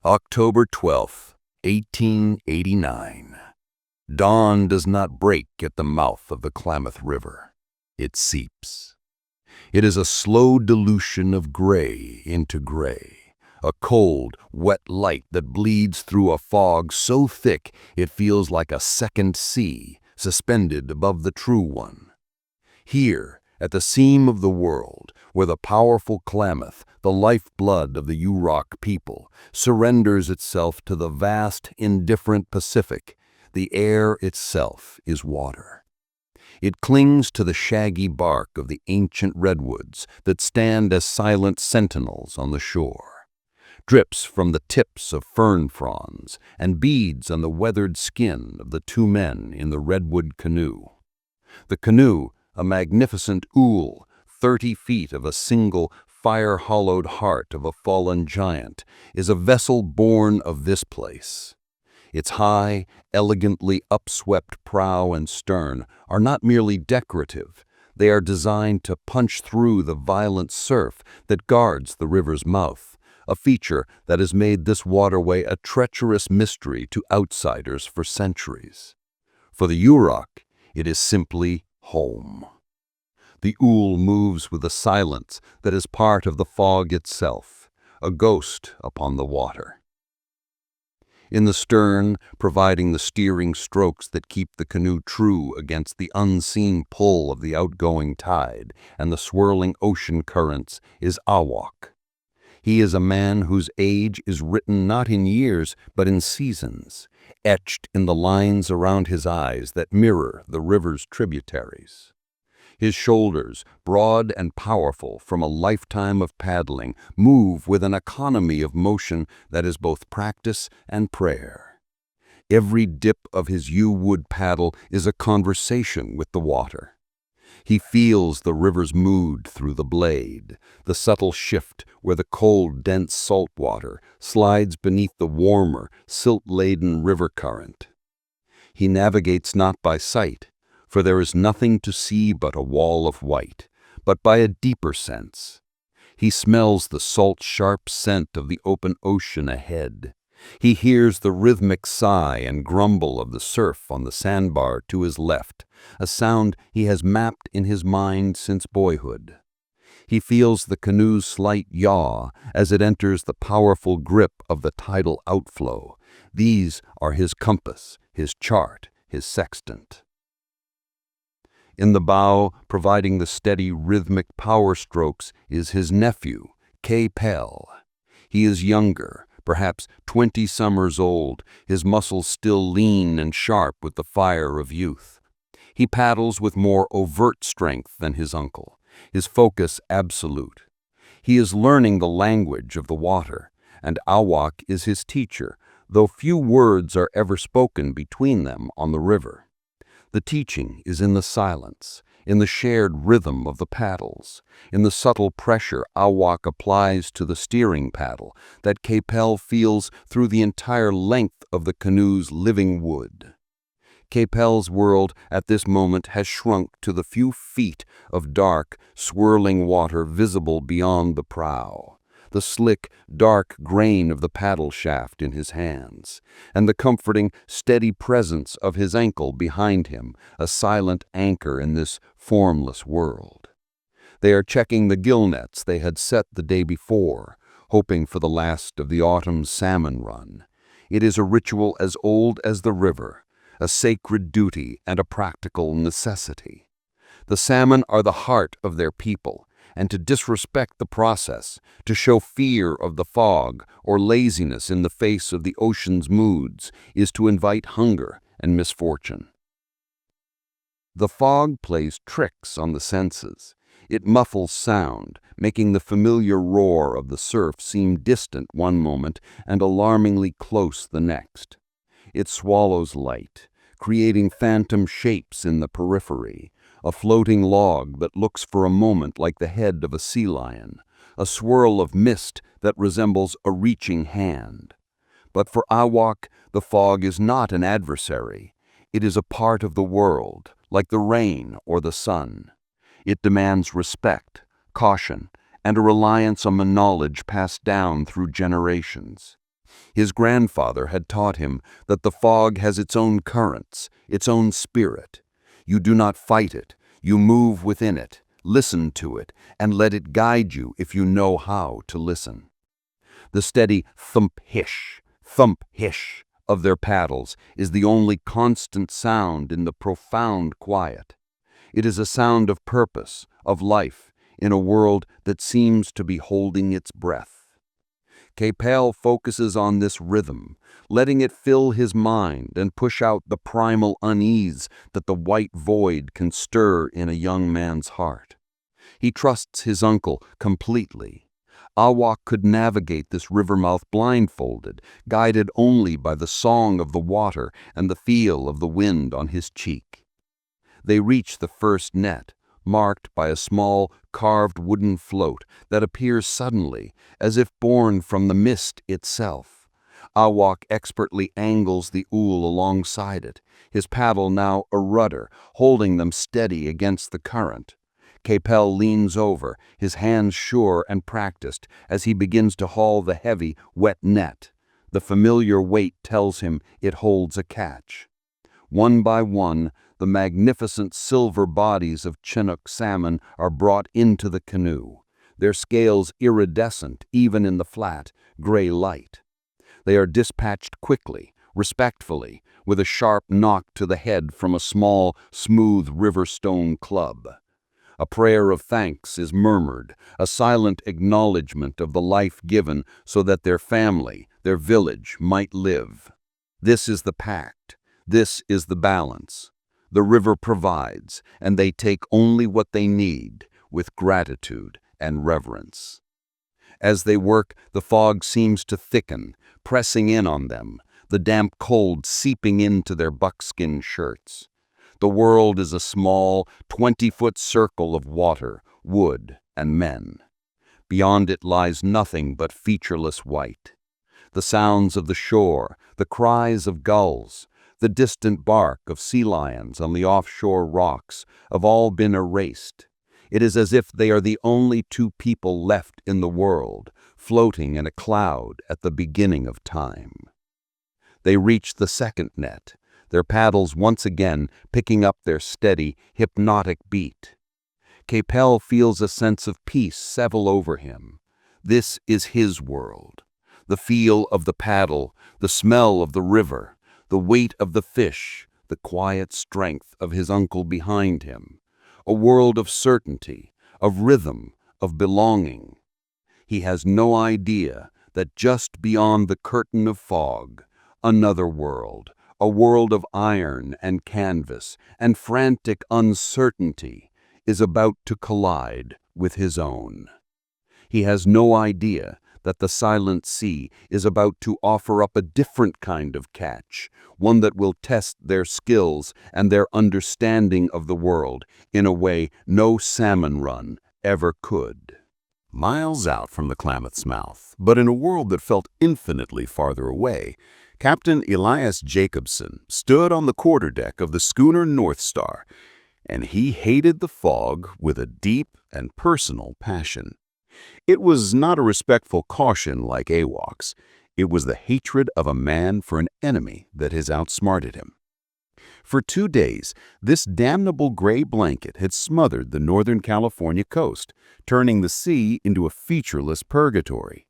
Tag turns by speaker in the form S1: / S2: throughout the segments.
S1: October 12th, 1889. Dawn does not break at the mouth of the Klamath River. It seeps. It is a slow dilution of gray into gray, a cold, wet light that bleeds through a fog so thick it feels like a second sea suspended above the true one. Here, at the seam of the world, where the powerful Klamath, the lifeblood of the Yurok people, surrenders itself to the vast, indifferent Pacific, the air itself is water. It clings to the shaggy bark of the ancient redwoods that stand as silent sentinels on the shore. Drips from the tips of fern fronds and beads on the weathered skin of the two men in the redwood canoe. The canoe, a magnificent ool, 30 feet of a single fire-hollowed heart of a fallen giant, is a vessel born of this place. Its high, elegantly upswept prow and stern are not merely decorative, they are designed to punch through the violent surf that guards the river's mouth, a feature that has made this waterway a treacherous mystery to outsiders for centuries. For the Yurok, it is simply home. The ool moves with a silence that is part of the fog itself, a ghost upon the water. In the stern, providing the steering strokes that keep the canoe true against the unseen pull of the outgoing tide and the swirling ocean currents, is A-wok. He is a man whose age is written not in years but in seasons, etched in the lines around his eyes that mirror the river's tributaries. His shoulders, broad and powerful from a lifetime of paddling, move with an economy of motion that is both practice and prayer. Every dip of his yew-wood paddle is a conversation with the water. He feels the river's mood through the blade, the subtle shift where the cold, dense salt water slides beneath the warmer, silt-laden river current. He navigates not by sight, for there is nothing to see but a wall of white, but by a deeper sense. He smells the salt-sharp scent of the open ocean ahead. He hears the rhythmic sigh and grumble of the surf on the sandbar to his left, a sound he has mapped in his mind since boyhood. He feels the canoe's slight yaw as it enters the powerful grip of the tidal outflow. These are his compass, his chart, his sextant. In the bow, providing the steady rhythmic power strokes, is his nephew, K-Pel. He is younger, perhaps 20 summers old, his muscles still lean and sharp with the fire of youth. He paddles with more overt strength than his uncle, his focus absolute. He is learning the language of the water, and A-wok is his teacher, though few words are ever spoken between them on the river. The teaching is in the silence, in the shared rhythm of the paddles, in the subtle pressure A-wok applies to the steering paddle that K-Pel feels through the entire length of the canoe's living wood. K-Pel's world at this moment has shrunk to the few feet of dark, swirling water visible beyond the prow, the slick, dark grain of the paddle shaft in his hands, and the comforting, steady presence of his ankle behind him, a silent anchor in this formless world. They are checking the gill nets they had set the day before, hoping for the last of the autumn's salmon run. It is a ritual as old as the river, a sacred duty and a practical necessity. The salmon are the heart of their people, and to disrespect the process, to show fear of the fog or laziness in the face of the ocean's moods, is to invite hunger and misfortune. The fog plays tricks on the senses. It muffles sound, making the familiar roar of the surf seem distant one moment and alarmingly close the next. It swallows light, creating phantom shapes in the periphery, a floating log that looks for a moment like the head of a sea lion, a swirl of mist that resembles a reaching hand. But for A-wok, the fog is not an adversary. It is a part of the world, like the rain or the sun. It demands respect, caution, and a reliance on the knowledge passed down through generations. His grandfather had taught him that the fog has its own currents, its own spirit. You do not fight it, you move within it, listen to it, and let it guide you if you know how to listen. The steady thump hish of their paddles is the only constant sound in the profound quiet. It is a sound of purpose, of life, in a world that seems to be holding its breath. Capel focuses on this rhythm, letting it fill his mind and push out the primal unease that the white void can stir in a young man's heart. He trusts his uncle completely. A-wok could navigate this river mouth blindfolded, guided only by the song of the water and the feel of the wind on his cheek. They reach the first net, marked by a small, carved wooden float that appears suddenly, as if born from the mist itself. A-wok expertly angles the ool alongside it, his paddle now a rudder, holding them steady against the current. Capel leans over, his hands sure and practiced, as he begins to haul the heavy, wet net. The familiar weight tells him it holds a catch. One by one, the magnificent silver bodies of Chinook salmon are brought into the canoe, their scales iridescent even in the flat, gray light. They are dispatched quickly, respectfully, with a sharp knock to the head from a small, smooth river stone club. A prayer of thanks is murmured, a silent acknowledgement of the life given so that their family, their village, might live. This is the pact. This is the balance. The river provides, and they take only what they need, with gratitude and reverence. As they work, the fog seems to thicken, pressing in on them, the damp cold seeping into their buckskin shirts. The world is a small, 20-foot circle of water, wood, and men. Beyond it lies nothing but featureless white. The sounds of the shore, the cries of gulls, the distant bark of sea lions on the offshore rocks have all been erased. It is as if they are the only two people left in the world, floating in a cloud at the beginning of time. They reach the second net, their paddles once again picking up their steady, hypnotic beat. Capel feels a sense of peace settle over him. This is his world. The feel of the paddle, the smell of the river, the weight of the fish, the quiet strength of his uncle behind him. A world of certainty, of rhythm, of belonging. He has no idea that just beyond the curtain of fog, another world, a world of iron and canvas and frantic uncertainty, is about to collide with his own. He has no idea that the silent sea is about to offer up a different kind of catch, one that will test their skills and their understanding of the world in a way no salmon run ever could. Miles out from the Klamath's mouth, but in a world that felt infinitely farther away, Captain Elias Jacobson stood on the quarterdeck of the schooner North Star, and he hated the fog with a deep and personal passion. It was not a respectful caution like A-wok's. It was the hatred of a man for an enemy that has outsmarted him. For 2 days, this damnable gray blanket had smothered the Northern California coast, turning the sea into a featureless purgatory.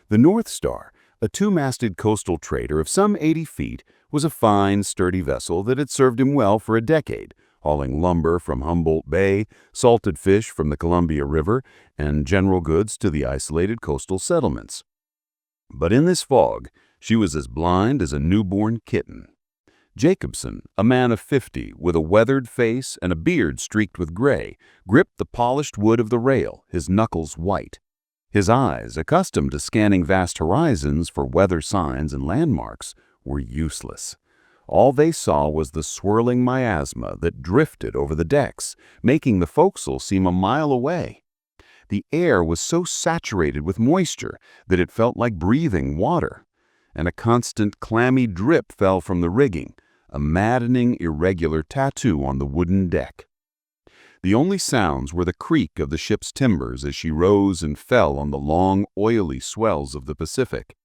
S1: The North Star, a 2-masted coastal trader of some 80 feet, was a fine, sturdy vessel that had served him well for a decade, hauling lumber from Humboldt Bay, salted fish from the Columbia River, and general goods to the isolated coastal settlements. But in this fog, she was as blind as a newborn kitten. Jacobson, a man of 50, with a weathered face and a beard streaked with gray, gripped the polished wood of the rail, his knuckles white. His eyes, accustomed to scanning vast horizons for weather signs and landmarks, were useless. All they saw was the swirling miasma that drifted over the decks, making the forecastle seem a mile away. The air was so saturated with moisture that it felt like breathing water, and a constant clammy drip fell from the rigging, a maddening, irregular tattoo on the wooden deck. The only sounds were the creak of the ship's timbers as she rose and fell on the long, oily swells of the Pacific.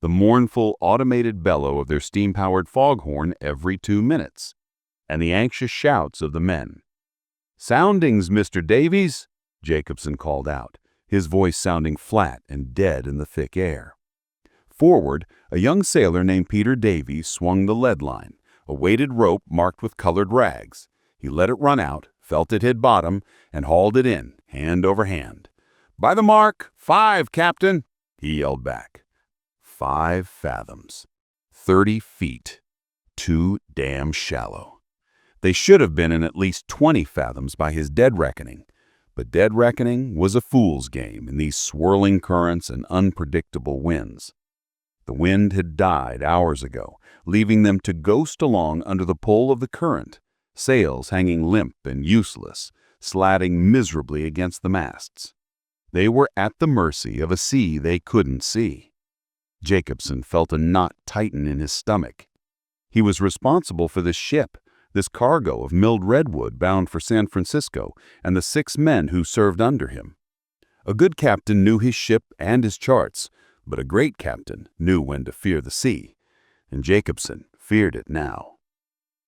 S2: the mournful automated bellow of their steam-powered foghorn every 2 minutes, and the anxious shouts of the men. "Soundings, Mr. Davies," Jacobson called out, his voice sounding flat and dead in the thick air. Forward, a young sailor named Peter Davies swung the lead line, a weighted rope marked with colored rags. He let it run out, felt it hit bottom, and hauled it in, hand over hand. "By the mark, 5, Captain," he yelled back. 5 fathoms. 30 feet. Too damn shallow. They should have been in at least 20 fathoms by his dead reckoning. But dead reckoning was a fool's game in these swirling currents and unpredictable winds. The wind had died hours ago, leaving them to ghost along under the pull of the current, sails hanging limp and useless, slatting miserably against the masts. They were at the mercy of a sea they couldn't see. Jacobson felt a knot tighten in his stomach. He was responsible for this ship, this cargo of milled redwood bound for San Francisco, and the 6 men who served under him. A good captain knew his ship and his charts, but a great captain knew when to fear the sea, and Jacobson feared it now.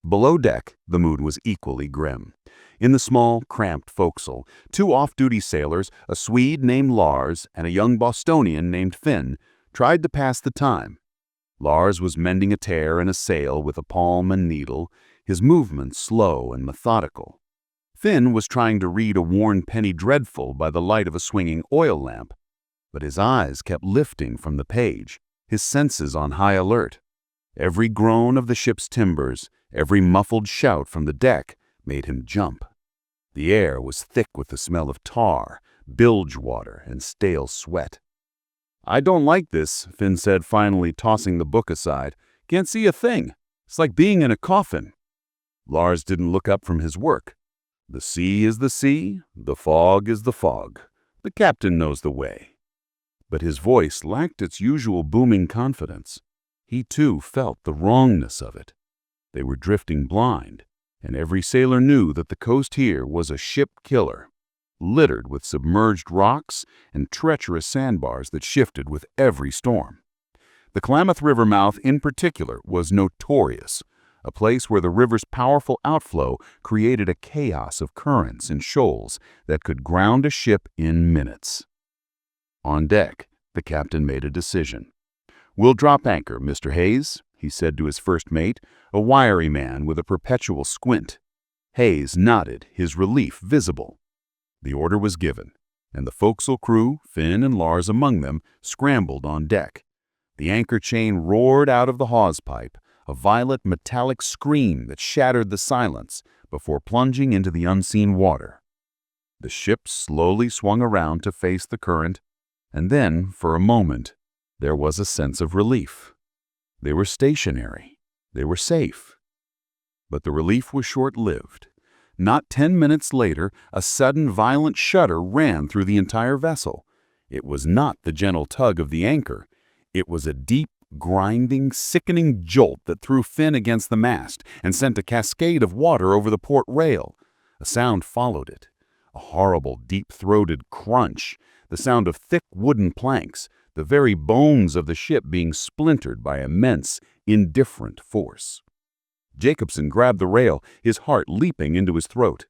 S2: Below deck, the mood was equally grim. In the small, cramped forecastle, 2 off-duty sailors, a Swede named Lars and a young Bostonian named Finn, tried to pass the time. Lars was mending a tear in a sail with a palm and needle, his movements slow and methodical. Finn was trying to read a worn penny dreadful by the light of a swinging oil lamp, but his eyes kept lifting from the page, his senses on high alert. Every groan of the ship's timbers, every muffled shout from the deck made him jump. The air was thick with the smell of tar, bilge water, and stale sweat. "I don't like this," Finn said, finally tossing the book aside. "Can't see a thing. It's like being in a coffin." Lars didn't look up from his work. "The sea is the sea, the fog is the fog. The captain knows the way." But his voice lacked its usual booming confidence. He too felt the wrongness of it. They were drifting blind, and every sailor knew that the coast here was a ship killer, littered with submerged rocks and treacherous sandbars that shifted with every storm. The Klamath River mouth in particular was notorious, a place where the river's powerful outflow created a chaos of currents and shoals that could ground a ship in minutes. On deck, the captain made a decision. "We'll drop anchor, Mr. Hayes," he said to his first mate, a wiry man with a perpetual squint. Hayes nodded, his relief visible. The order was given, and the forecastle crew, Finn and Lars among them, scrambled on deck. The anchor chain roared out of the hawse pipe, a violet metallic scream that shattered the silence before plunging into the unseen water. The ship slowly swung around to face the current, and then, for a moment, there was a sense of relief. They were stationary. They were safe. But the relief was short-lived. Not 10 minutes later, a sudden violent shudder ran through the entire vessel. It was not the gentle tug of the anchor. It was a deep, grinding, sickening jolt that threw Finn against the mast and sent a cascade of water over the port rail. A sound followed it. A horrible, deep-throated crunch, the sound of thick wooden planks, the very bones of the ship being splintered by immense, indifferent force. Jacobson grabbed the rail, his heart leaping into his throat.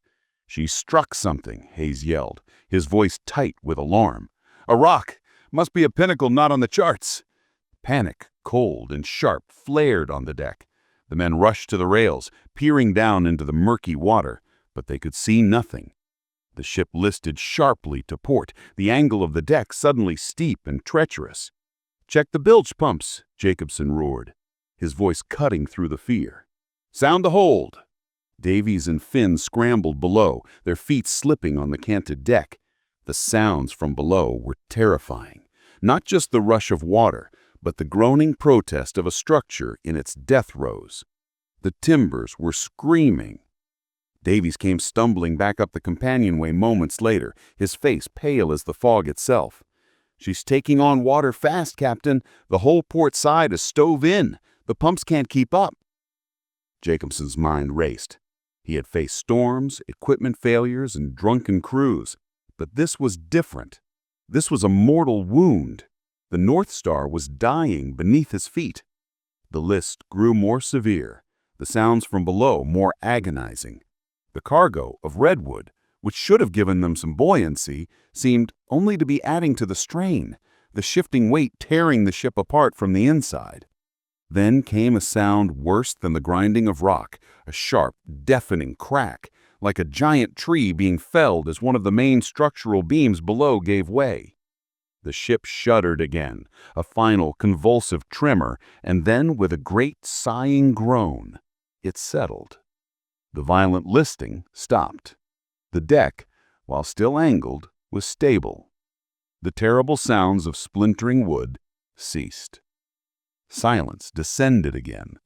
S2: "She struck something," Hayes yelled, his voice tight with alarm. "A rock! Must be a pinnacle not on the charts!" Panic, cold and sharp, flared on the deck. The men rushed to the rails, peering down into the murky water, but they could see nothing. The ship listed sharply to port, the angle of the deck suddenly steep and treacherous. "Check the bilge pumps," Jacobson roared, his voice cutting through the fear. "Sound the hold." Davies and Finn scrambled below, their feet slipping on the canted deck. The sounds from below were terrifying. Not just the rush of water, but the groaning protest of a structure in its death throes. The timbers were screaming. Davies came stumbling back up the companionway moments later, his face pale as the fog itself. "She's taking on water fast, Captain. The whole port side is stove in. The pumps can't keep up." Jacobson's mind raced. He had faced storms, equipment failures, and drunken crews. But this was different. This was a mortal wound. The North Star was dying beneath his feet. The list grew more severe, the sounds from below more agonizing. The cargo of redwood, which should have given them some buoyancy, seemed only to be adding to the strain, the shifting weight tearing the ship apart from the inside. Then came a sound worse than the grinding of rock, a sharp, deafening crack, like a giant tree being felled as one of the main structural beams below gave way. The ship shuddered again, a final convulsive tremor, and then, with a great sighing groan, it settled. The violent listing stopped. The deck, while still angled, was stable. The terrible sounds of splintering wood ceased. Silence descended again,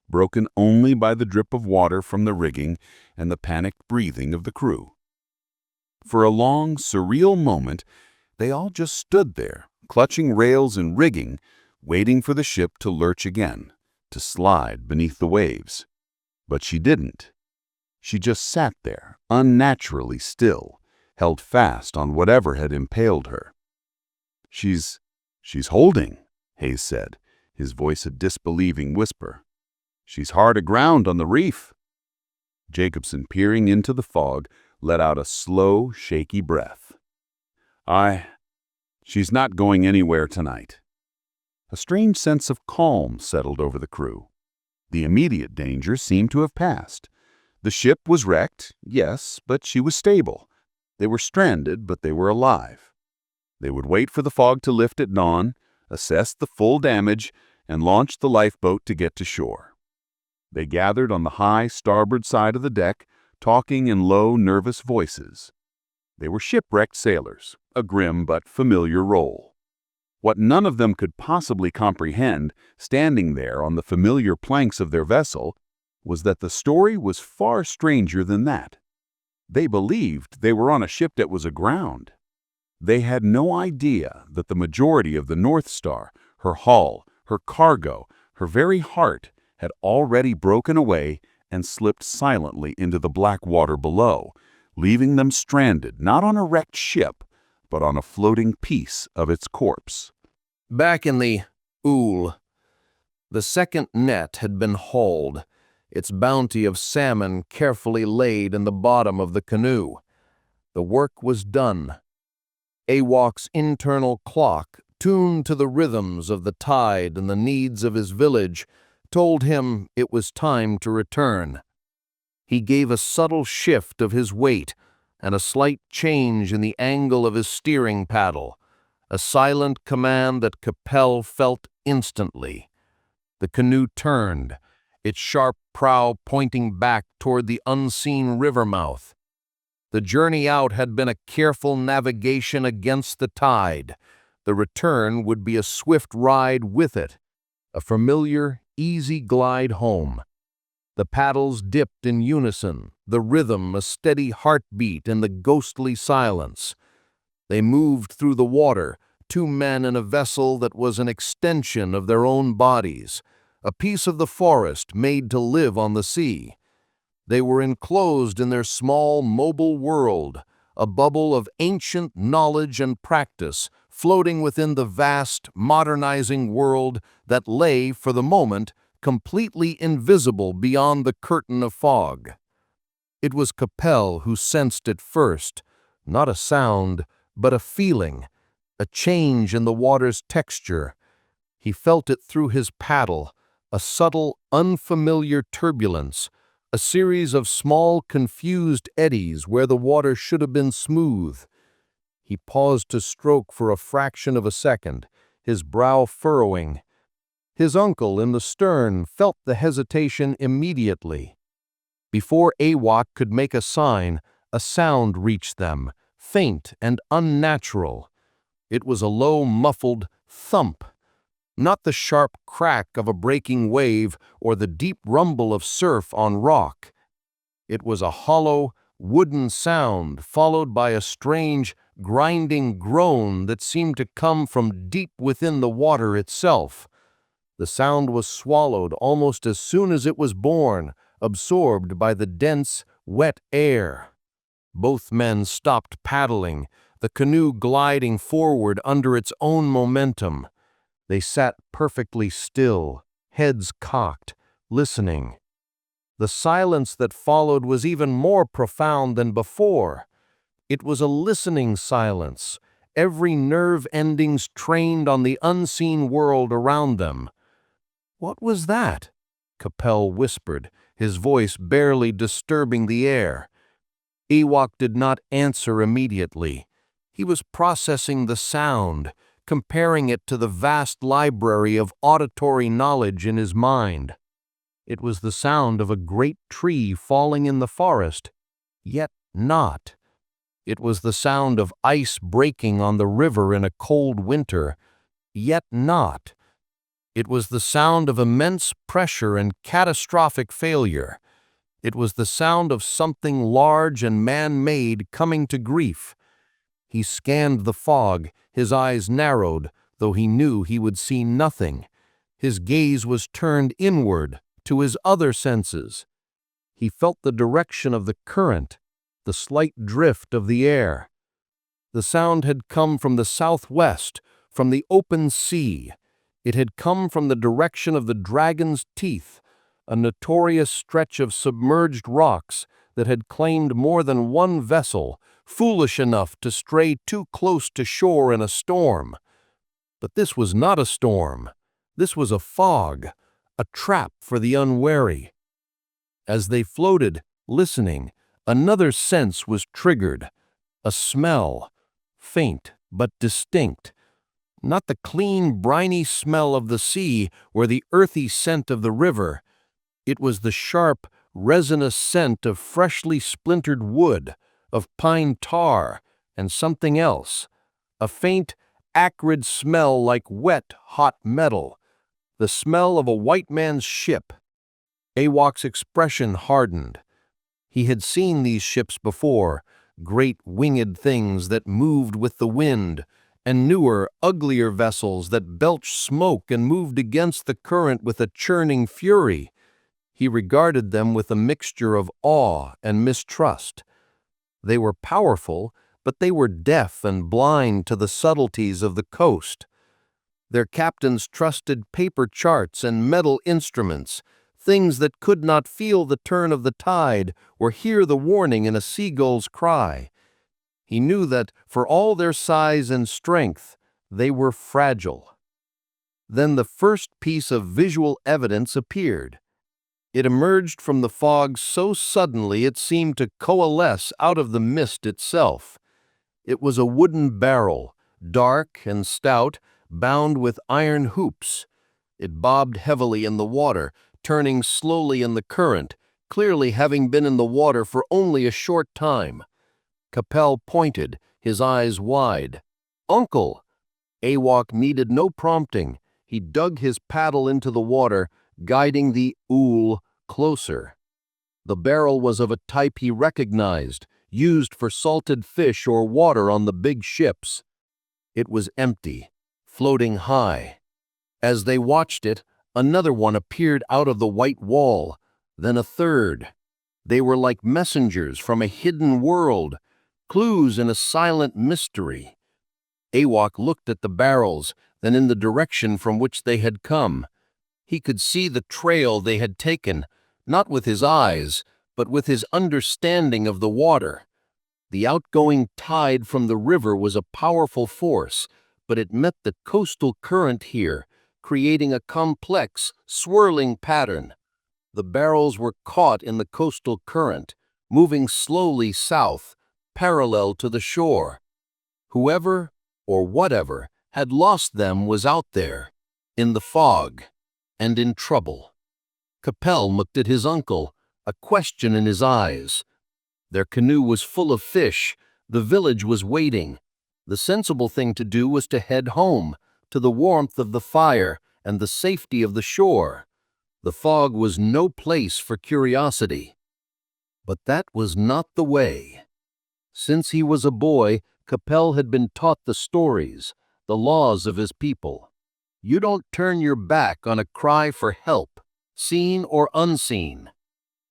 S2: broken only by the drip of water from the rigging and the panicked breathing of the crew. For a long, surreal moment, they all just stood there, clutching rails and rigging, waiting for the ship to lurch again, to slide beneath the waves. But she didn't. She just sat there, unnaturally still, held fast on whatever had impaled her. She's holding, Hayes said, his voice a disbelieving whisper. She's hard aground on the reef. Jacobson, peering into the fog, let out a slow, shaky breath. She's not going anywhere tonight. A strange sense of calm settled over the crew. The immediate danger seemed to have passed. The ship was wrecked, yes, but she was stable. They were stranded, but they were alive. They would wait for the fog to lift at dawn, assess the full damage, and launch the lifeboat to get to shore. They gathered on the high starboard side of the deck, talking in low, nervous voices. They were shipwrecked sailors, a grim but familiar role. What none of them could possibly comprehend, standing there on the familiar planks of their vessel, was that the story was far stranger than that. They believed they were on a ship that was aground. They had no idea that the majority of the North Star, her hull, her cargo, her very heart, had already broken away and slipped silently into the black water below, leaving them stranded not on a wrecked ship, but on a floating piece of its corpse.
S1: Back in the Ool, the second net had been hauled, its bounty of salmon carefully laid in the bottom of the canoe. The work was done. A-wok's internal clock, tuned to the rhythms of the tide and the needs of his village, told him it was time to return. He gave a subtle shift of his weight and a slight change in the angle of his steering paddle, a silent command that Capel felt instantly. The canoe turned, its sharp prow pointing back toward the unseen river mouth. The journey out had been a careful navigation against the tide. The return would be a swift ride with it, a familiar, easy glide home. The paddles dipped in unison, the rhythm a steady heartbeat in the ghostly silence. They moved through the water, two men in a vessel that was an extension of their own bodies, a piece of the forest made to live on the sea. They were enclosed in their small, mobile world, a bubble of ancient knowledge and practice, floating within the vast, modernizing world that lay, for the moment, completely invisible beyond the curtain of fog. It was Capel who sensed it first, not a sound, but a feeling, a change in the water's texture. He felt it through his paddle, a subtle, unfamiliar turbulence, a series of small, confused eddies where the water should have been smooth. He paused to stroke for a fraction of a second, his brow furrowing. His uncle in the stern felt the hesitation immediately. Before A-wok could make a sign, a sound reached them, faint and unnatural. It was a low, muffled thump, not the sharp crack of a breaking wave or the deep rumble of surf on rock. It was a hollow, wooden sound followed by a strange, grinding groan that seemed to come from deep within the water itself. The sound was swallowed almost as soon as it was born, absorbed by the dense, wet air. Both men stopped paddling, the canoe gliding forward under its own momentum.
S3: They sat perfectly still, heads cocked, listening. The silence that followed was even more profound than before. It was a listening silence, every nerve endings trained on the unseen world around them. "What was that?" Capel whispered, his voice barely disturbing the air. A-wok did not answer immediately. He was processing the sound, comparing it to the vast library of auditory knowledge in his mind. It was the sound of a great tree falling in the forest, yet not. It was the sound of ice breaking on the river in a cold winter, yet not. It was the sound of immense pressure and catastrophic failure. It was the sound of something large and man-made coming to grief. He scanned the fog, his eyes narrowed, though he knew he would see nothing. His gaze was turned inward, to his other senses. He felt the direction of the current, the slight drift of the air. The sound had come from the southwest, from the open sea. It had come from the direction of the dragon's teeth, a notorious stretch of submerged rocks that had claimed more than one vessel, foolish enough to stray too close to shore in a storm. But this was not a storm. This was a fog, a trap for the unwary. As they floated, listening, another sense was triggered, a smell, faint but distinct. Not the clean, briny smell of the sea or the earthy scent of the river. It was the sharp, resinous scent of freshly splintered wood, of pine tar, and something else. A faint, acrid smell like wet, hot metal. The smell of a white man's ship. A-wok's expression hardened. He had seen these ships before, great winged things that moved with the wind, and newer, uglier vessels that belched smoke and moved against the current with a churning fury. He regarded them with a mixture of awe and mistrust. They were powerful, but they were deaf and blind to the subtleties of the coast. Their captains trusted paper charts and metal instruments, things that could not feel the turn of the tide or hear the warning in a seagull's cry. He knew that, for all their size and strength, they were fragile. Then the first piece of visual evidence appeared. It emerged from the fog so suddenly it seemed to coalesce out of the mist itself. It was a wooden barrel, dark and stout, bound with iron hoops. It bobbed heavily in the water, turning slowly in the current, clearly having been in the water for only a short time. Capel pointed, his eyes wide. "Uncle!" A-wok needed no prompting. He dug his paddle into the water, guiding the ool closer. The barrel was of a type he recognized, used for salted fish or water on the big ships. It was empty, floating high. As they watched it, another one appeared out of the white wall, then a third. They were like messengers from a hidden world, clues in a silent mystery. A-wok looked at the barrels, then in the direction from which they had come. He could see the trail they had taken, not with his eyes, but with his understanding of the water. The outgoing tide from the river was a powerful force, but it met the coastal current here, creating a complex, swirling pattern. The barrels were caught in the coastal current, moving slowly south, parallel to the shore. Whoever, or whatever, had lost them was out there, in the fog, and in trouble. Capel looked at his uncle, a question in his eyes. Their canoe was full of fish. The village was waiting. The sensible thing to do was to head home, to the warmth of the fire and the safety of the shore. The fog was no place for curiosity. But that was not the way. Since he was a boy, Capel had been taught the stories, the laws of his people. You don't turn your back on a cry for help, seen or unseen.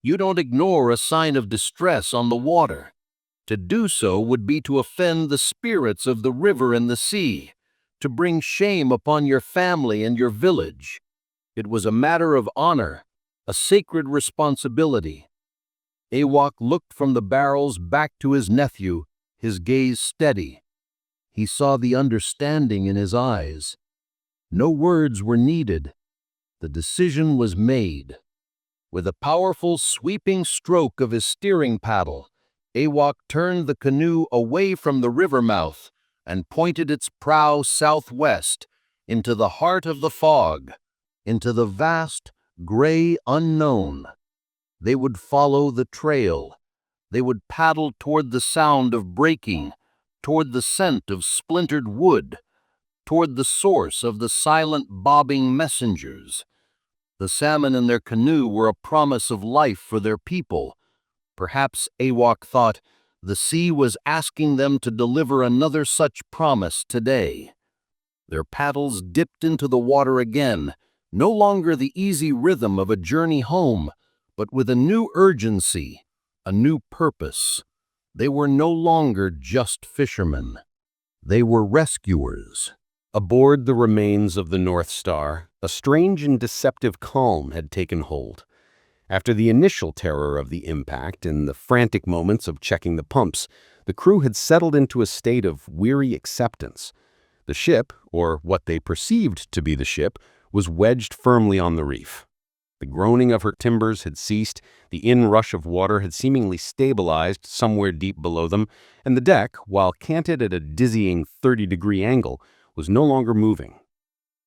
S3: You don't ignore a sign of distress on the water. To do so would be to offend the spirits of the river and the sea. to bring shame upon your family and your village. It was a matter of honor, a sacred responsibility. A-wok looked from the barrels back to his nephew, his gaze steady. He saw the understanding in his eyes. No words were needed. The decision was made. With a powerful sweeping stroke of his steering paddle, A-wok turned the canoe away from the river mouth and pointed its prow southwest into the heart of the fog, into the vast, gray unknown. They would follow the trail. They would paddle toward the sound of breaking, toward the scent of splintered wood, toward the source of the silent bobbing messengers. The salmon in their canoe were a promise of life for their people. Perhaps, A-wok thought, the sea was asking them to deliver another such promise today. Their paddles dipped into the water again, no longer the easy rhythm of a journey home, but with a new urgency, a new purpose. They were no longer just fishermen. They were rescuers.
S2: Aboard the remains of the North Star, a strange and deceptive calm had taken hold. After the initial terror of the impact and the frantic moments of checking the pumps, the crew had settled into a state of weary acceptance. The ship, or what they perceived to be the ship, was wedged firmly on the reef. The groaning of her timbers had ceased, the inrush of water had seemingly stabilized somewhere deep below them, and the deck, while canted at a dizzying 30-degree angle, was no longer moving.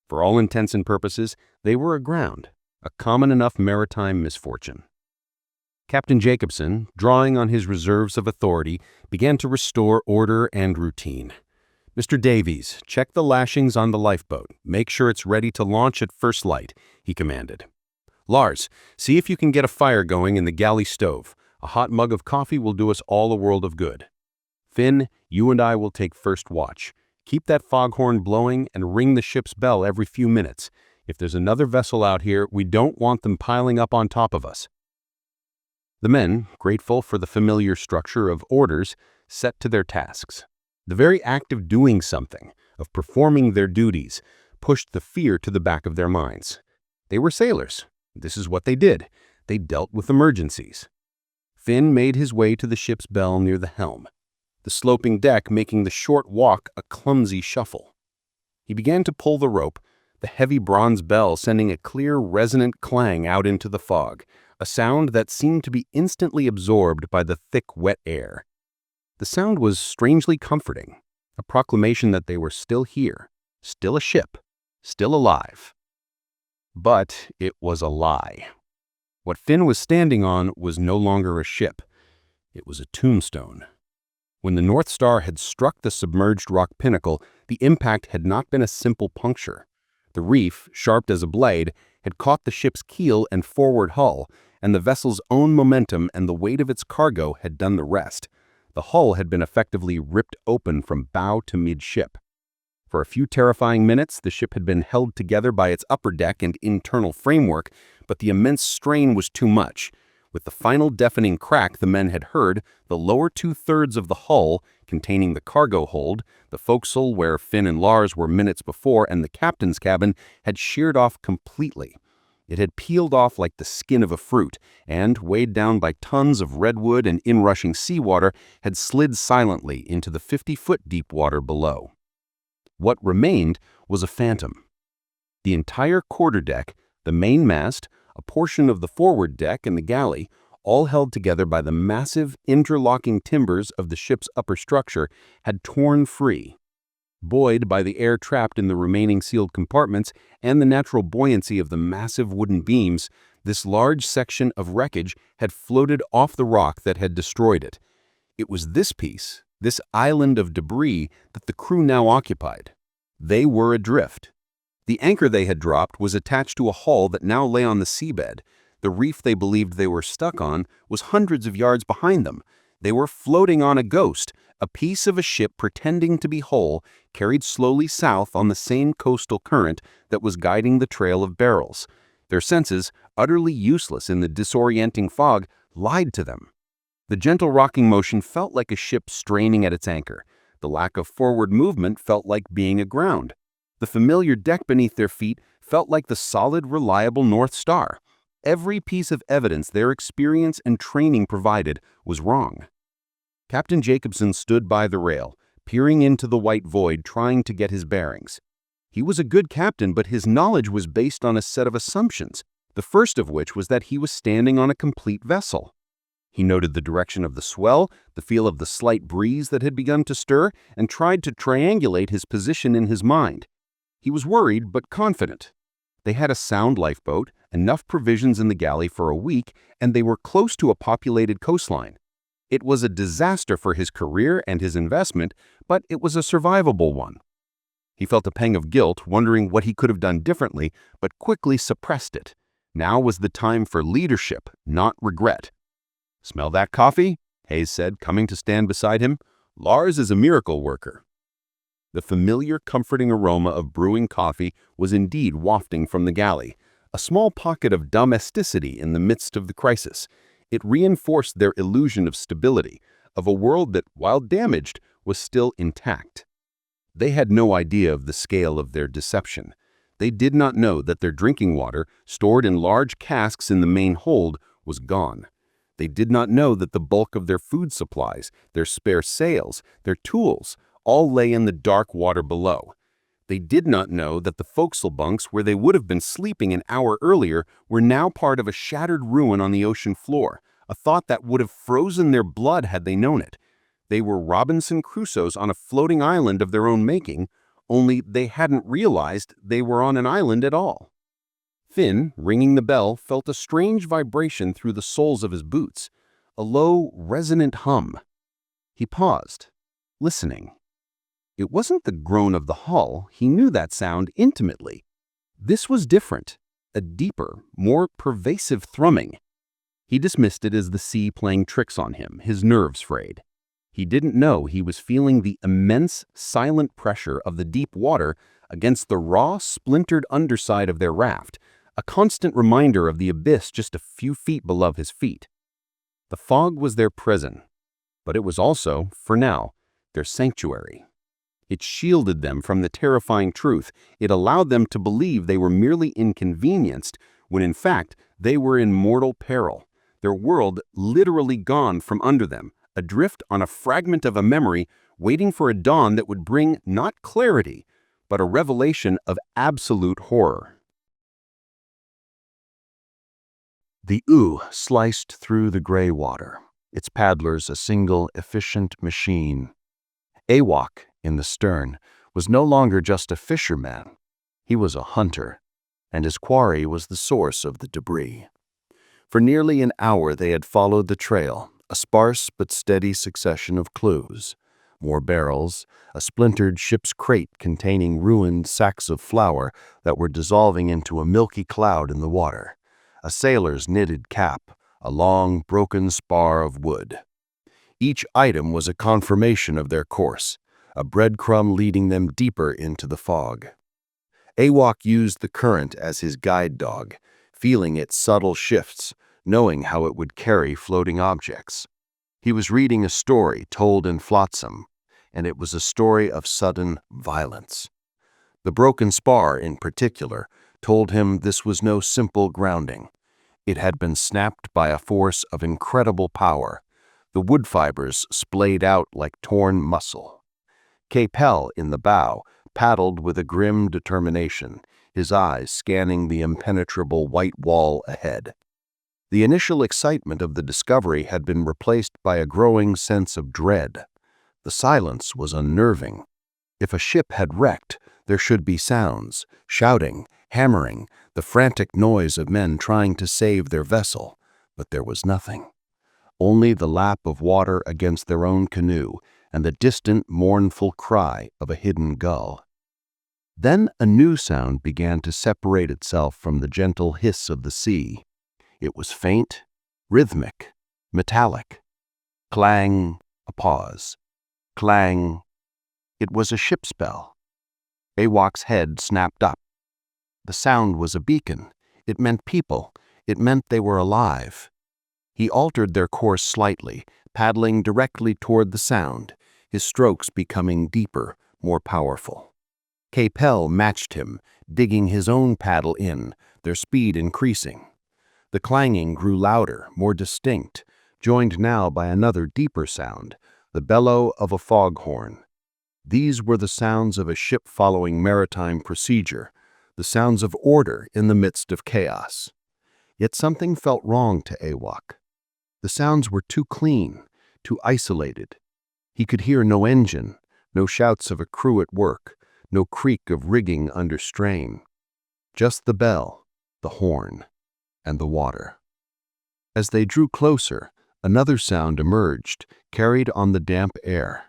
S2: For all intents and purposes, they were aground, a common enough maritime misfortune. Captain Jacobson, drawing on his reserves of authority, began to restore order and routine. "Mr. Davies, check the lashings on the lifeboat. Make sure it's ready to launch at first light," he commanded. "Lars, see if you can get a fire going in the galley stove. A hot mug of coffee will do us all a world of good. Finn, you and I will take first watch. Keep that foghorn blowing and ring the ship's bell every few minutes. If there's another vessel out here, we don't want them piling up on top of us." The men, grateful for the familiar structure of orders, set to their tasks. The very act of doing something, of performing their duties, pushed the fear to the back of their minds. They were sailors. This is what they did. They dealt with emergencies. Finn made his way to the ship's bell near the helm, the sloping deck making the short walk a clumsy shuffle. He began to pull the rope, the heavy bronze bell sending a clear, resonant clang out into the fog, a sound that seemed to be instantly absorbed by the thick, wet air. The sound was strangely comforting, a proclamation that they were still here, still a ship, still alive. But it was a lie. What Finn was standing on was no longer a ship. It was a tombstone. When the North Star had struck the submerged rock pinnacle, the impact had not been a simple puncture. The reef, sharp as a blade, had caught the ship's keel and forward hull, and the vessel's own momentum and the weight of its cargo had done the rest. The hull had been effectively ripped open from bow to midship. For a few terrifying minutes, the ship had been held together by its upper deck and internal framework, but the immense strain was too much. With the final deafening crack the men had heard, the lower two-thirds of the hull, containing the cargo hold, the forecastle where Finn and Lars were minutes before, and the captain's cabin, had sheared off completely. It had peeled off like the skin of a fruit, and, weighed down by tons of redwood and inrushing seawater, had slid silently into the 50-foot deep water below. What remained was a phantom. The entire quarterdeck, the main mast, a portion of the forward deck, and the galley, all held together by the massive, interlocking timbers of the ship's upper structure, had torn free. Buoyed by the air trapped in the remaining sealed compartments and the natural buoyancy of the massive wooden beams, this large section of wreckage had floated off the rock that had destroyed it. It was this piece, this island of debris, that the crew now occupied. They were adrift. The anchor they had dropped was attached to a hull that now lay on the seabed. The reef they believed they were stuck on was hundreds of yards behind them. They were floating on a ghost, a piece of a ship pretending to be whole, carried slowly south on the same coastal current that was guiding the trail of barrels. Their senses, utterly useless in the disorienting fog, lied to them. The gentle rocking motion felt like a ship straining at its anchor. The lack of forward movement felt like being aground. The familiar deck beneath their feet felt like the solid, reliable North Star. Every piece of evidence their experience and training provided was wrong. Captain Jacobson stood by the rail, peering into the white void, trying to get his bearings. He was a good captain, but his knowledge was based on a set of assumptions, the first of which was that he was standing on a complete vessel. He noted the direction of the swell, the feel of the slight breeze that had begun to stir, and tried to triangulate his position in his mind. He was worried but confident. They had a sound lifeboat, enough provisions in the galley for a week, and they were close to a populated coastline. It was a disaster for his career and his investment, but it was a survivable one. He felt a pang of guilt, wondering what he could have done differently, but quickly suppressed it. Now was the time for leadership, not regret. "Smell that coffee?" Hayes said, coming to stand beside him. "Lars is a miracle worker." The familiar, comforting aroma of brewing coffee was indeed wafting from the galley, a small pocket of domesticity in the midst of the crisis. It reinforced their illusion of stability, of a world that, while damaged, was still intact. They had no idea of the scale of their deception. They did not know that their drinking water, stored in large casks in the main hold, was gone. They did not know that the bulk of their food supplies, their spare sails, their tools, all lay in the dark water below. They did not know that the forecastle bunks where they would have been sleeping an hour earlier were now part of a shattered ruin on the ocean floor, a thought that would have frozen their blood had they known it. They were Robinson Crusoes on a floating island of their own making, only they hadn't realized they were on an island at all. Finn, ringing the bell, felt a strange vibration through the soles of his boots, a low, resonant hum. He paused, listening. It wasn't the groan of the hull. He knew that sound intimately. This was different, a deeper, more pervasive thrumming. He dismissed it as the sea playing tricks on him, his nerves frayed. He didn't know he was feeling the immense, silent pressure of the deep water against the raw, splintered underside of their raft, a constant reminder of the abyss just a few feet below his feet. The fog was their prison, but it was also, for now, their sanctuary. It shielded them from the terrifying truth. It allowed them to believe they were merely inconvenienced, when in fact they were in mortal peril, their world literally gone from under them, adrift on a fragment of a memory, waiting for a dawn that would bring not clarity, but a revelation of absolute horror.
S3: The ooh sliced through the gray water, its paddlers a single, efficient machine. A-wok, in the stern, was no longer just a fisherman. He was a hunter, and his quarry was the source of the debris. For nearly an hour they had followed the trail, a sparse but steady succession of clues. More barrels, a splintered ship's crate containing ruined sacks of flour that were dissolving into a milky cloud in the water, a sailor's knitted cap, a long, broken spar of wood. Each item was a confirmation of their course, a breadcrumb leading them deeper into the fog. A-wok used the current as his guide dog, feeling its subtle shifts, knowing how it would carry floating objects. He was reading a story told in flotsam, and it was a story of sudden violence. The broken spar, in particular, told him this was no simple grounding. It had been snapped by a force of incredible power, the wood fibers splayed out like torn muscle. Capel, in the bow, paddled with a grim determination, his eyes scanning the impenetrable white wall ahead. The initial excitement of the discovery had been replaced by a growing sense of dread. The silence was unnerving. If a ship had wrecked, there should be sounds, shouting, hammering, the frantic noise of men trying to save their vessel, but there was nothing. Only the lap of water against their own canoe and the distant, mournful cry of a hidden gull. Then a new sound began to separate itself from the gentle hiss of the sea. It was faint, rhythmic, metallic. Clang, a pause. Clang. It was a ship's bell. A-wok's head snapped up. The sound was a beacon. It meant people. It meant they were alive. He altered their course slightly, paddling directly toward the sound, his strokes becoming deeper, more powerful. Capel matched him, digging his own paddle in, their speed increasing. The clanging grew louder, more distinct, joined now by another deeper sound, the bellow of a foghorn. These were the sounds of a ship following maritime procedure, the sounds of order in the midst of chaos. Yet something felt wrong to A-wok. The sounds were too clean, too isolated. He could hear no engine, no shouts of a crew at work, no creak of rigging under strain. Just the bell, the horn, and the water. As they drew closer, another sound emerged, carried on the damp air.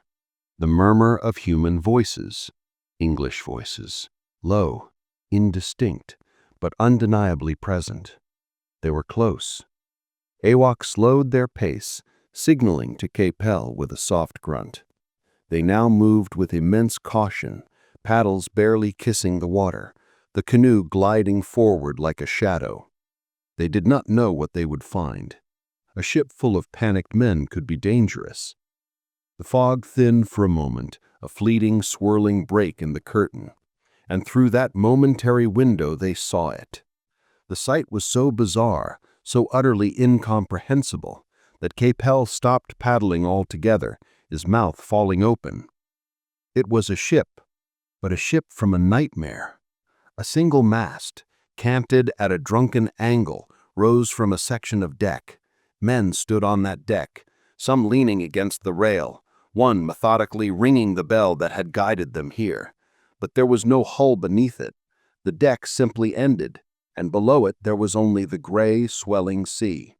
S3: The murmur of human voices, English voices, low, indistinct, but undeniably present. They were close. A-wok slowed their pace, signaling to Capel with a soft grunt. They now moved with immense caution, paddles barely kissing the water, the canoe gliding forward like a shadow. They did not know what they would find. A ship full of panicked men could be dangerous. The fog thinned for a moment, a fleeting, swirling break in the curtain, and through that momentary window they saw it. The sight was so bizarre, so utterly incomprehensible, that Capel stopped paddling altogether, his mouth falling open. It was a ship, but a ship from a nightmare. A single mast, canted at a drunken angle, rose from a section of deck. Men stood on that deck, some leaning against the rail, one methodically ringing the bell that had guided them here. But there was no hull beneath it. The deck simply ended, and below it there was only the gray, swelling sea.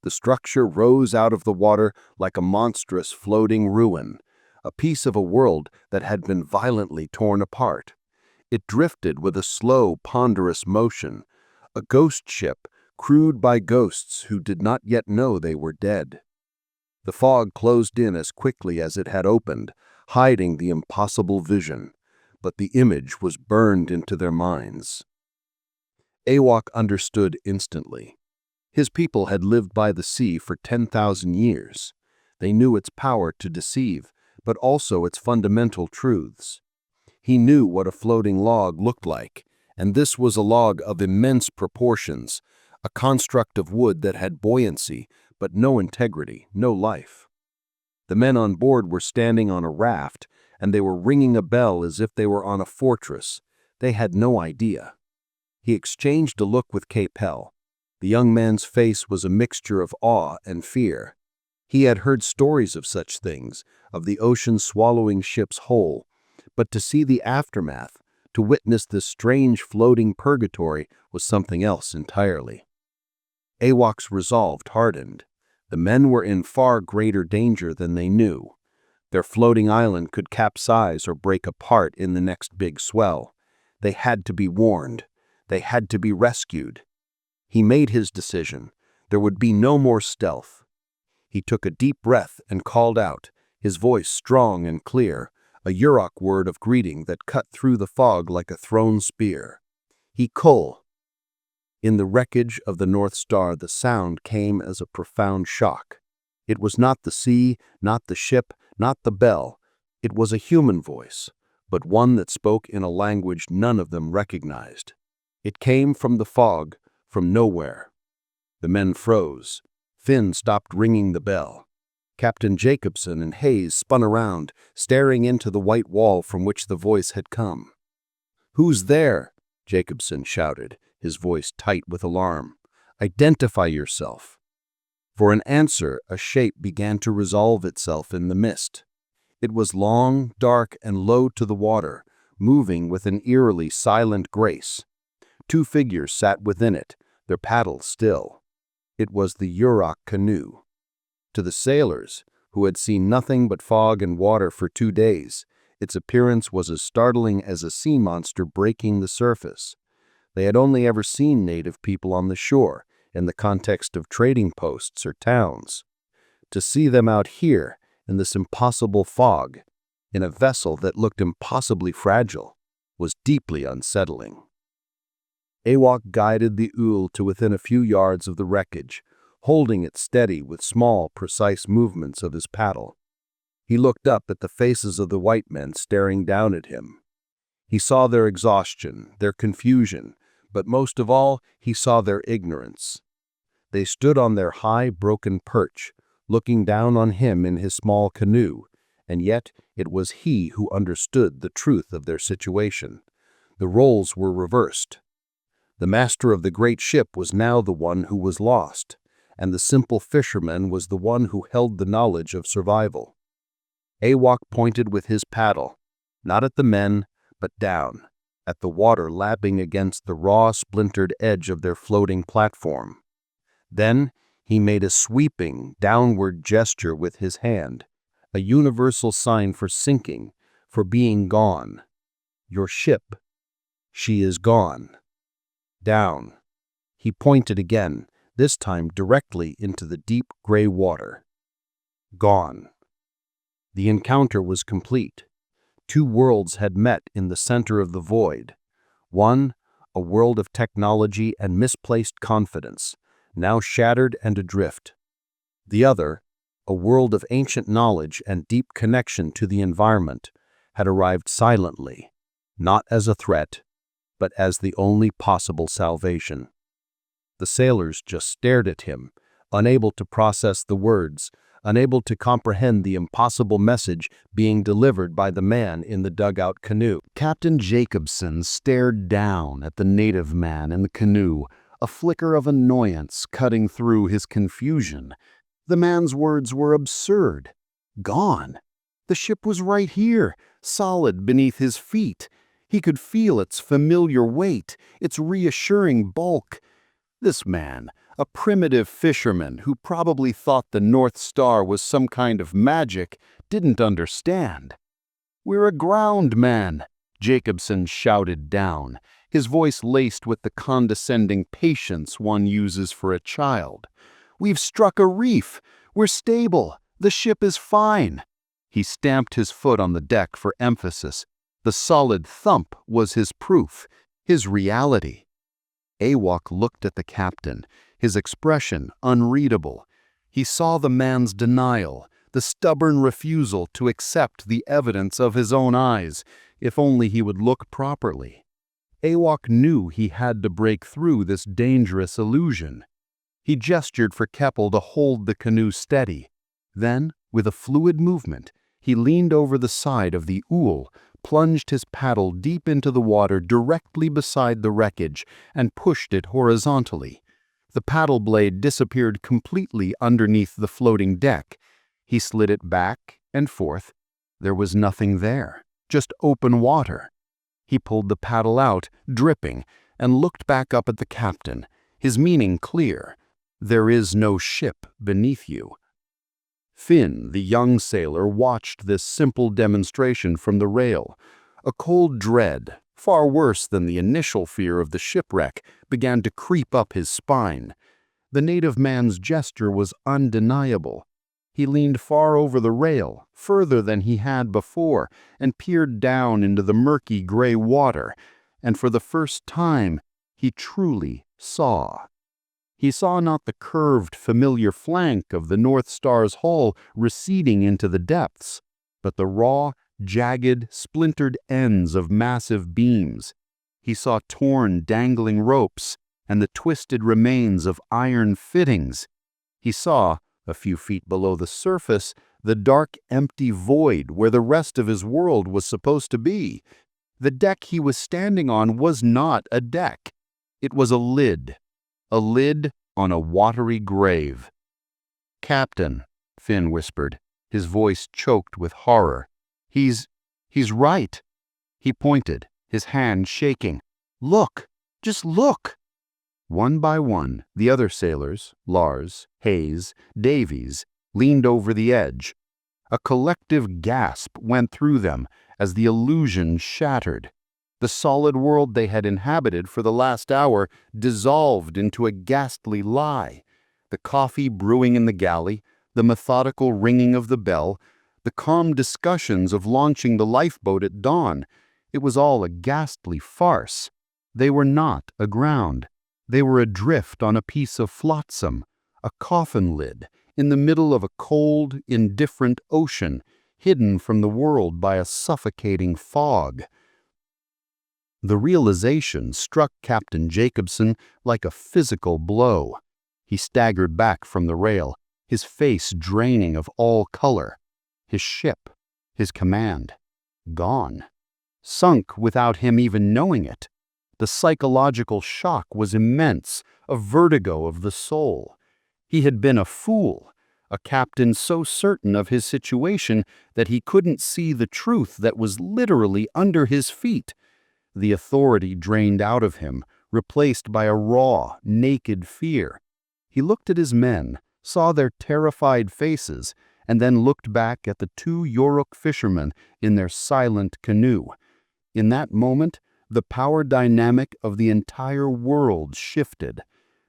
S3: The structure rose out of the water like a monstrous floating ruin, a piece of a world that had been violently torn apart. It drifted with a slow, ponderous motion, a ghost ship crewed by ghosts who did not yet know they were dead. The fog closed in as quickly as it had opened, hiding the impossible vision, but the image was burned into their minds. A-wok understood instantly. His people had lived by the sea for 10,000 years. They knew its power to deceive, but also its fundamental truths. He knew what a floating log looked like, and this was a log of immense proportions, a construct of wood that had buoyancy, but no integrity, no life. The men on board were standing on a raft, and they were ringing a bell as if they were on a fortress. They had no idea. He exchanged a look with Capel. The young man's face was a mixture of awe and fear. He had heard stories of such things, of the ocean swallowing ships whole, but to see the aftermath, to witness this strange floating purgatory, was something else entirely. A-wok's resolve hardened. The men were in far greater danger than they knew. Their floating island could capsize or break apart in the next big swell. They had to be warned. They had to be rescued. He made his decision. There would be no more stealth. He took a deep breath and called out, his voice strong and clear, a Yurok word of greeting that cut through the fog like a thrown spear. He call. In the wreckage of the North Star, the sound came as a profound shock. It was not the sea, not the ship, not the bell. It was a human voice, but one that spoke in a language none of them recognized. It came from the fog, from nowhere. The men froze. Finn stopped ringing the bell. Captain Jacobson and Hayes spun around, staring into the white wall from which the voice had come. "Who's there?" Jacobson shouted, his voice tight with alarm. "Identify yourself." For an answer, a shape began to resolve itself in the mist. It was long, dark, and low to the water, moving with an eerily silent grace. Two figures sat within it, their paddles still. It was the Yurok canoe. To the sailors, who had seen nothing but fog and water for 2 days, its appearance was as startling as a sea monster breaking the surface. They had only ever seen native people on the shore, in the context of trading posts or towns. To see them out here, in this impossible fog, in a vessel that looked impossibly fragile, was deeply unsettling. A-wok guided the Ul to within a few yards of the wreckage, holding it steady with small, precise movements of his paddle. He looked up at the faces of the white men staring down at him. He saw their exhaustion, their confusion, but most of all, he saw their ignorance. They stood on their high, broken perch, looking down on him in his small canoe, and yet it was he who understood the truth of their situation. The roles were reversed. The master of the great ship was now the one who was lost, and the simple fisherman was the one who held the knowledge of survival. A-wok pointed with his paddle, not at the men, but down, at the water lapping against the raw, splintered edge of their floating platform. Then he made a sweeping, downward gesture with his hand, a universal sign for sinking, for being gone. Your ship, she is gone. Down. He pointed again, this time directly into the deep gray water. Gone. The encounter was complete. Two worlds had met in the center of the void. One, a world of technology and misplaced confidence, now shattered and adrift. The other, a world of ancient knowledge and deep connection to the environment, had arrived silently, not as a threat, but as the only possible salvation. The sailors just stared at him, unable to process the words, unable to comprehend the impossible message being delivered by the man in the dugout canoe.
S2: Captain Jacobson stared down at the native man in the canoe, a flicker of annoyance cutting through his confusion. The man's words were absurd. Gone. The ship was right here, solid beneath his feet. He could feel its familiar weight, its reassuring bulk. This man, a primitive fisherman who probably thought the North Star was some kind of magic, didn't understand. "We're aground, man," Jacobson shouted down, his voice laced with the condescending patience one uses for a child. "We've struck a reef. We're stable. The ship is fine." He stamped his foot on the deck for emphasis. The solid thump was his proof, his reality. A-wok looked at the captain, his expression unreadable. He saw the man's denial, the stubborn refusal to accept the evidence of his own eyes, if only he would look properly. A-wok knew he had to break through this dangerous illusion. He gestured for Keppel to hold the canoe steady. Then, with a fluid movement, he leaned over the side of the ool, plunged his paddle deep into the water directly beside the wreckage, and pushed it horizontally. The paddle blade disappeared completely underneath the floating deck. He slid it back and forth. There was nothing there, just open water. He pulled the paddle out, dripping, and looked back up at the captain, his meaning clear. There is no ship beneath you. Finn, the young sailor, watched this simple demonstration from the rail. A cold dread, far worse than the initial fear of the shipwreck, began to creep up his spine. The native man's gesture was undeniable. He leaned far over the rail, further than he had before, and peered down into the murky gray water, and for the first time, he truly saw. He saw not the curved, familiar flank of the North Star's hull receding into the depths, but the raw, jagged, splintered ends of massive beams. He saw torn, dangling ropes and the twisted remains of iron fittings. He saw, a few feet below the surface, the dark, empty void where the rest of his world was supposed to be. The deck he was standing on was not a deck. It was a lid on a watery grave. "Captain," Finn whispered, his voice choked with horror. He's right." He pointed, his hand shaking. "Look, just look." One by one, the other sailors, Lars, Hayes, Davies, leaned over the edge. A collective gasp went through them as the illusion shattered. The solid world they had inhabited for the last hour dissolved into a ghastly lie. The coffee brewing in the galley, the methodical ringing of the bell, the calm discussions of launching the lifeboat at dawn, it was all a ghastly farce. They were not aground. They were adrift on a piece of flotsam, a coffin lid, in the middle of a cold, indifferent ocean, hidden from the world by a suffocating fog. The realization struck Captain Jacobson like a physical blow. He staggered back from the rail, his face draining of all color. His ship, his command, gone. Sunk without him even knowing it. The psychological shock was immense, a vertigo of the soul. He had been a fool, a captain so certain of his situation that he couldn't see the truth that was literally under his feet. The authority drained out of him, replaced by a raw, naked fear. He looked at his men, saw their terrified faces, and then looked back at the two Yurok fishermen in their silent canoe. In that moment, the power dynamic of the entire world shifted.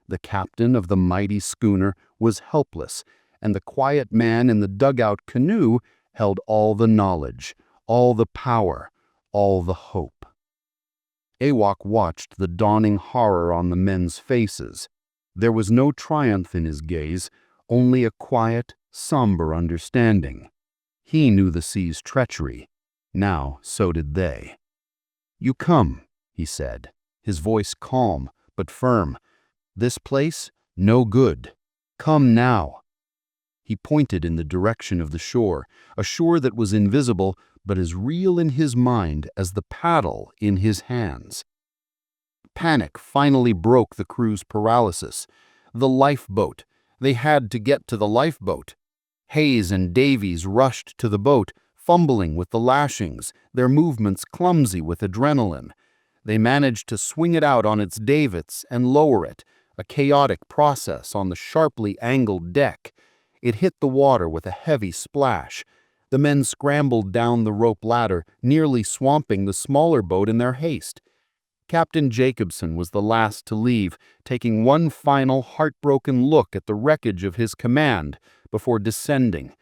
S2: The captain of the mighty schooner was helpless, and the quiet man in the dugout canoe held all the knowledge, all the power, all the hope. A-wok watched the dawning horror on the men's faces. There was no triumph in his gaze, only a quiet, somber understanding. He knew the sea's treachery. Now so did they. "You come," he said, his voice calm but firm. "This place, no good. Come now." He pointed in the direction of the shore, a shore that was invisible but as real in his mind as the paddle in his hands. Panic finally broke the crew's paralysis. The lifeboat. They had to get to the lifeboat. Hayes and Davies rushed to the boat, fumbling with the lashings, their movements clumsy with adrenaline. They managed to swing it out on its davits and lower it, a chaotic process on the sharply angled deck. It hit the water with a heavy splash. The men scrambled down the rope ladder, nearly swamping the smaller boat in their haste. Captain Jacobson was the last to leave, taking one final heartbroken look at the wreckage of his command before descending.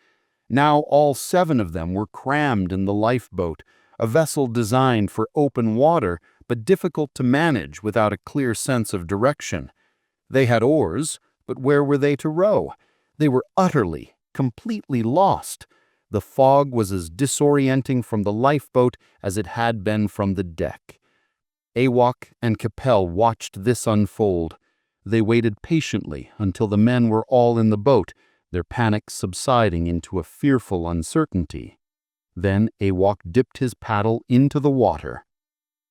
S2: Now all 7 of them were crammed in the lifeboat, a vessel designed for open water but difficult to manage without a clear sense of direction. They had oars, but where were they to row? They were utterly, completely lost. The fog was as disorienting from the lifeboat as it had been from the deck. A-wok and Capel watched this unfold. They waited patiently until the men were all in the boat, their panic subsiding into a fearful uncertainty. Then A-wok dipped his paddle into the water.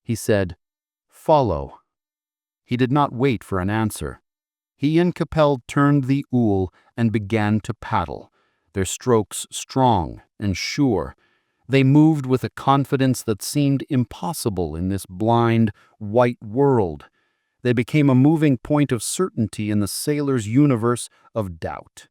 S2: He said, "Follow." He did not wait for an answer. He and Capel turned the ool and began to paddle, their strokes strong and sure. They moved with a confidence that seemed impossible in this blind, white world. They became a moving point of certainty in the sailor's universe of doubt.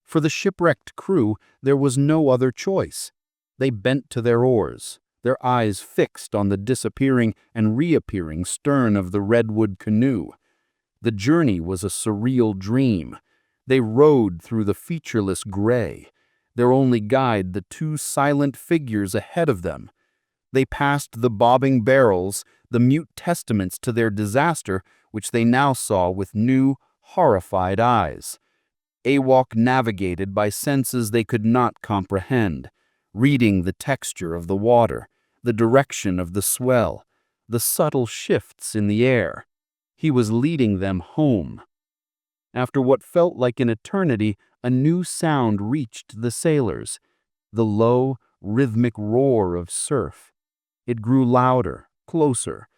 S2: For the shipwrecked crew, there was no other choice. They bent to their oars, their eyes fixed on the disappearing and reappearing stern of the redwood canoe. The journey was a surreal dream. They rode through the featureless gray, their only guide the 2 silent figures ahead of them. They passed the bobbing barrels, the mute testaments to their disaster, which they now saw with new, horrified eyes. A-wok navigated by senses they could not comprehend, reading the texture of the water, the direction of the swell, the subtle shifts in the air. He was leading them home. After what felt like an eternity, a new sound reached the sailors, the low, rhythmic roar of surf. It grew louder, closer.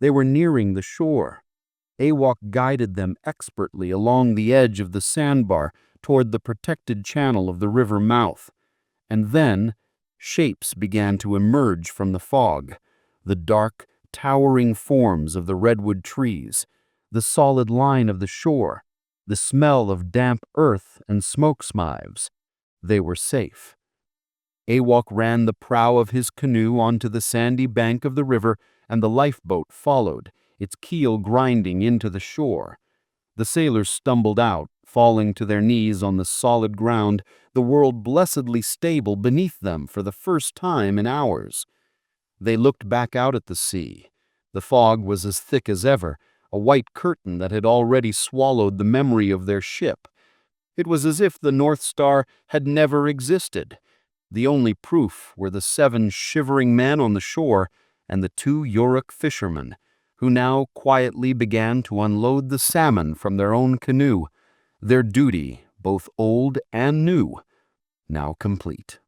S2: They were nearing the shore. A-wok guided them expertly along the edge of the sandbar toward the protected channel of the river mouth. And then, shapes began to emerge from the fog, the dark, towering forms of the redwood trees, the solid line of the shore, the smell of damp earth and smoke smives. They were safe. A-wok ran the prow of his canoe onto the sandy bank of the river, and the lifeboat followed, its keel grinding into the shore. The sailors stumbled out, falling to their knees on the solid ground, the world blessedly stable beneath them for the first time in hours. They looked back out at the sea. The fog was as thick as ever, a white curtain that had already swallowed the memory of their ship. It was as if the North Star had never existed. The only proof were the 7 shivering men on the shore and the 2 Yurok fishermen, who now quietly began to unload the salmon from their own canoe, their duty, both old and new, now complete.